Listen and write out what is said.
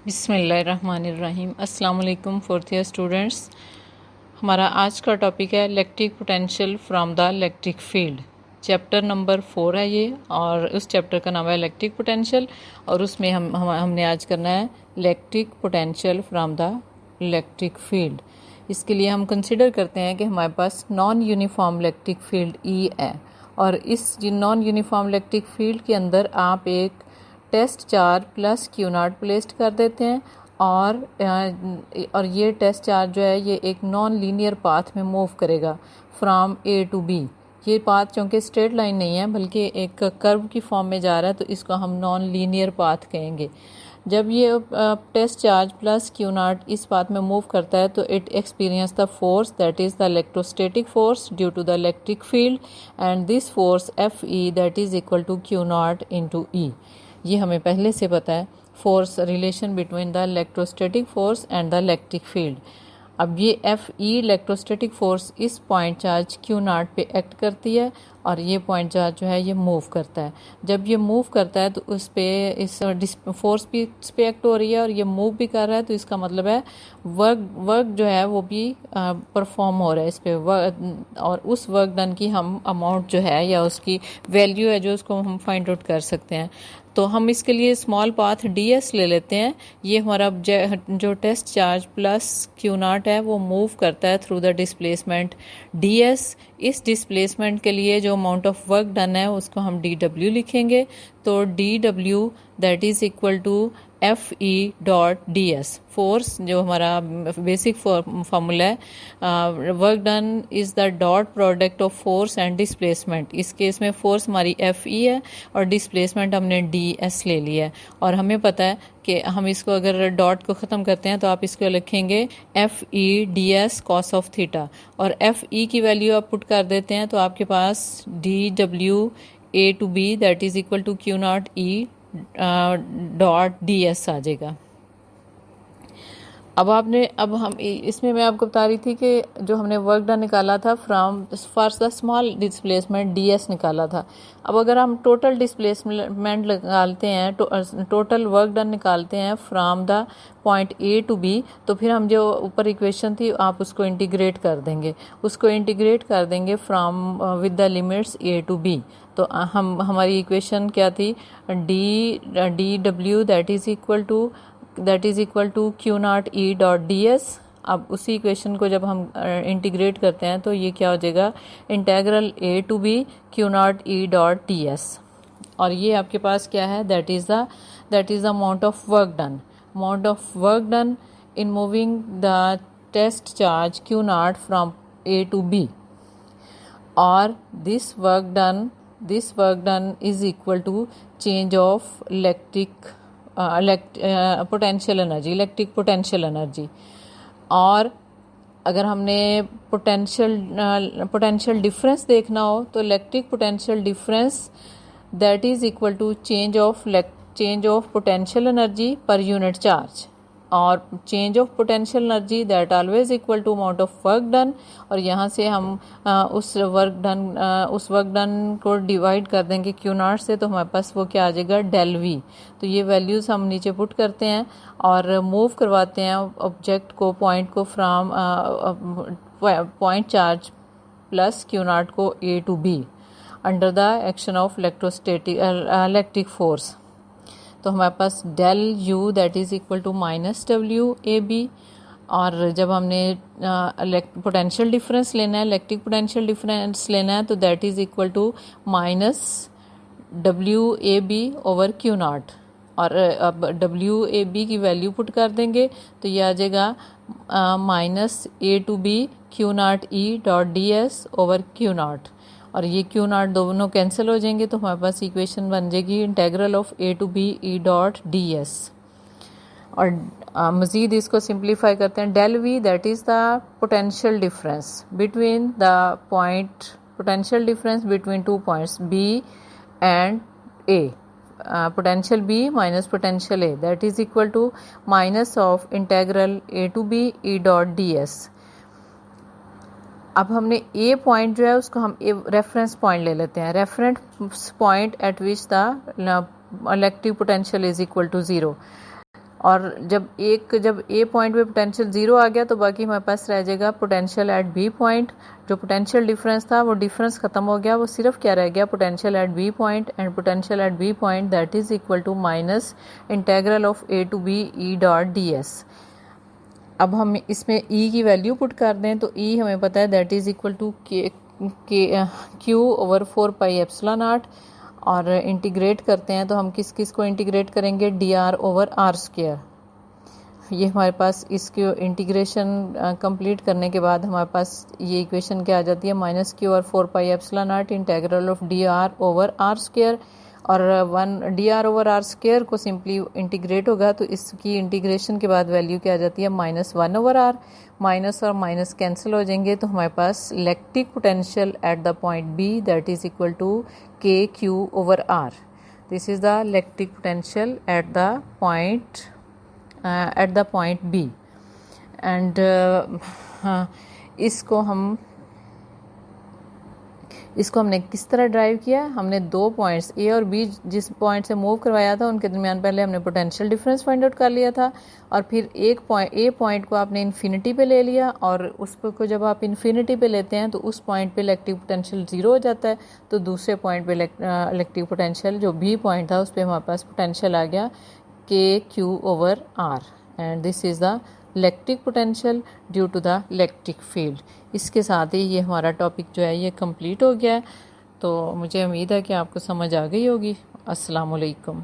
बिस्मिल्लाहिर्रहमानिर्रहीम। अस्सलाम वालेकुम फोर्थ ईयर स्टूडेंट्स। हमारा आज का टॉपिक है electric potential from the electric field. Chapter number 4 है ये, और उस चैप्टर का नाम है इलेक्ट्रिक पोटेंशियल, और उसमें हमने आज करना है electric potential from the electric field. इसके लिए हम कंसिडर करते हैं कि हमारे पास non uniform electric field E है, और इस नॉन यूनिफॉर्म इलेक्ट्रिक फील्ड के अंदर आप एक test charge plus Q not placed कर देते हैं, और ये टेस्ट चार्ज जो है ये एक नॉन लीनियर पाथ में मूव करेगा फ्रॉम ए टू बी। ये पाथ चूँकि स्ट्रेट लाइन नहीं है बल्कि एक कर्व की फॉर्म में जा रहा है, तो इसको हम नॉन लीनियर पाथ कहेंगे। जब ये test charge plus Q naught इस पाथ में मूव करता है तो it experience the force that is the electrostatic force due to the electric field, and this force F E that is equal to Q naught into E. ये हमें पहले से पता है, force relation between the electrostatic force and the electric field. अब ये F E electrostatic force इस point charge Q not पे एक्ट करती है, और ये पॉइंट चार्ज जो है ये मूव करता है। जब ये मूव करता है तो उस पे इस फोर्स भी इस पे एक्ट हो रही है और ये मूव भी कर रहा है, तो इसका मतलब है वर्क जो है वो भी परफॉर्म हो रहा है इस पे और उस वर्क डन की हम अमाउंट जो है या उसकी वैल्यू है जो उसको हम फाइंड आउट कर सकते हैं। तो हम इसके लिए स्मॉल पाथ ds ले लेते हैं। ये हमारा जो test charge plus Q not है वो मूव करता है थ्रू द डिस्प्लेसमेंट ds। इस डिस्प्लेसमेंट के लिए जो अमाउंट ऑफ वर्क डन है उसको हम dw लिखेंगे। तो dw that is equal to f e dot D s. Force जो हमारा बेसिक फार्मूला है, work done is the dot product of force and displacement. इस केस में फोर्स हमारी एफ ई है और डिस्प्लेसमेंट हमने डी एस ले लिया है, और हमें पता है कि हम इसको अगर डॉट को ख़त्म करते हैं तो आप इसको लिखेंगे F E D S cos of theta, और एफ ई की वैल्यू आप पुट कर देते हैं तो आपके पास D W A to B that is equal to Q not E dot D S आ जाएगा। अब हम इसमें मैं आपको बता रही थी कि जो हमने वर्क डन निकाला था from for the small displacement D S निकाला था। अब अगर हम टोटल डिस्प्लेसमेंट निकालते हैं, टोटल वर्क डन निकालते हैं from the point a to b, तो फिर हम जो ऊपर इक्वेशन थी आप उसको इंटीग्रेट कर देंगे from with the limits a to b. तो हमारी इक्वेशन क्या थी, डी डब्ल्यू that is equal to Q not E dot D s. अब उसी इक्वेशन को जब हम इंटीग्रेट करते हैं तो ये क्या हो जाएगा, integral A to B Q not E dot D S. और ये आपके पास क्या है, that is the amount of work done in moving the test charge Q naught from A to B, और this work done is equal to change of electric potential energy. और अगर हमने पोटेंशियल डिफरेंस देखना हो तो electric potential difference that is equal to change of potential energy per unit charge, और change of potential energy that always equal to amount of work done. और यहाँ से हम उस वर्क डन को डिवाइड कर देंगे क्यू नॉट से, तो हमारे पास वो क्या आ जाएगा, डेल वी। तो ये वैल्यूज़ हम नीचे पुट करते हैं और मूव करवाते हैं ऑब्जेक्ट को, पॉइंट को from point charge plus Q naught को A to B under the action of electric force. तो हमारे पास del U that is equal to minus W A B, और जब हमने पोटेंशियल डिफरेंस लेना है, इलेक्ट्रिक पोटेंशियल डिफरेंस लेना है, तो that is equal to minus W A b over q not. और अब डब्ल्यू ए बी की वैल्यू पुट कर देंगे तो ये आ जाएगा minus a to B Q not E dot D s over q not, और ये क्यू नॉट दोनों कैंसिल हो जाएंगे, तो हमारे पास इक्वेशन बन जाएगी integral of a to b e dot D S. और मज़ीद इसको सिंप्लीफाई करते हैं, del v that is the potential difference between two points b and a, potential b minus potential a that is equal to minus of integral A to b e dot D s. अब हमने ए point जो है उसको हम reference point ले लेते हैं, reference point at which the electric potential is equal to 0। और जब ए पॉइंट पे पोटेंशियल 0 आ गया तो बाकी हमारे पास रह जाएगा पोटेंशियल एट बी पॉइंट। जो पोटेंशियल डिफरेंस था वो डिफरेंस ख़त्म हो गया, वो सिर्फ क्या रह गया, potential at b point. And potential at b point that is equal to minus integral of a to b e dot D s. अब हम इसमें ई की वैल्यू पुट कर दें तो ई हमें पता है that is equal to q over 4 pi epsilon not. और इंटीग्रेट करते हैं तो हम किस किस को इंटीग्रेट करेंगे, d r over r square. ये हमारे पास इसके इंटीग्रेशन कंप्लीट करने के बाद हमारे पास ये इक्वेशन क्या आ जाती है, माइनस क्यू और 4 pi epsilon not integral of d r over r square. और 1 d r over r square को सिंपली इंटीग्रेट होगा तो इसकी इंटीग्रेशन के बाद वैल्यू क्या आ जाती है, -1 ओवर आर। माइनस और माइनस कैंसिल हो जाएंगे तो हमारे पास electric potential at the point B that is equal to K Q over R. This is the electric potential at the point B. And इसको हमने किस तरह ड्राइव किया, हमने 2 पॉइंट्स ए और बी जिस पॉइंट से मूव करवाया था उनके दरमियान पहले हमने पोटेंशियल डिफरेंस फाइंड आउट कर लिया था। और फिर एक पॉइंट ए पॉइंट को आपने इन्फिनिटी पे ले लिया और उसको जब आप इन्फिनिटी पे लेते हैं तो उस पॉइंट पे इलेक्ट्रिक पोटेंशियल 0 हो जाता है। तो दूसरे पॉइंट पे इलेक्ट्रिक पोटेंशियल जो बी पॉइंट था उस पर हमारे पास पोटेंशियल आ गया k Q over r. And this is the electric potential due to the electric field. इसके साथ ही ये हमारा टॉपिक जो है ये कंप्लीट हो गया है। तो मुझे उम्मीद है कि आपको समझ आ गई होगी। अस्सलाम वालेकुम।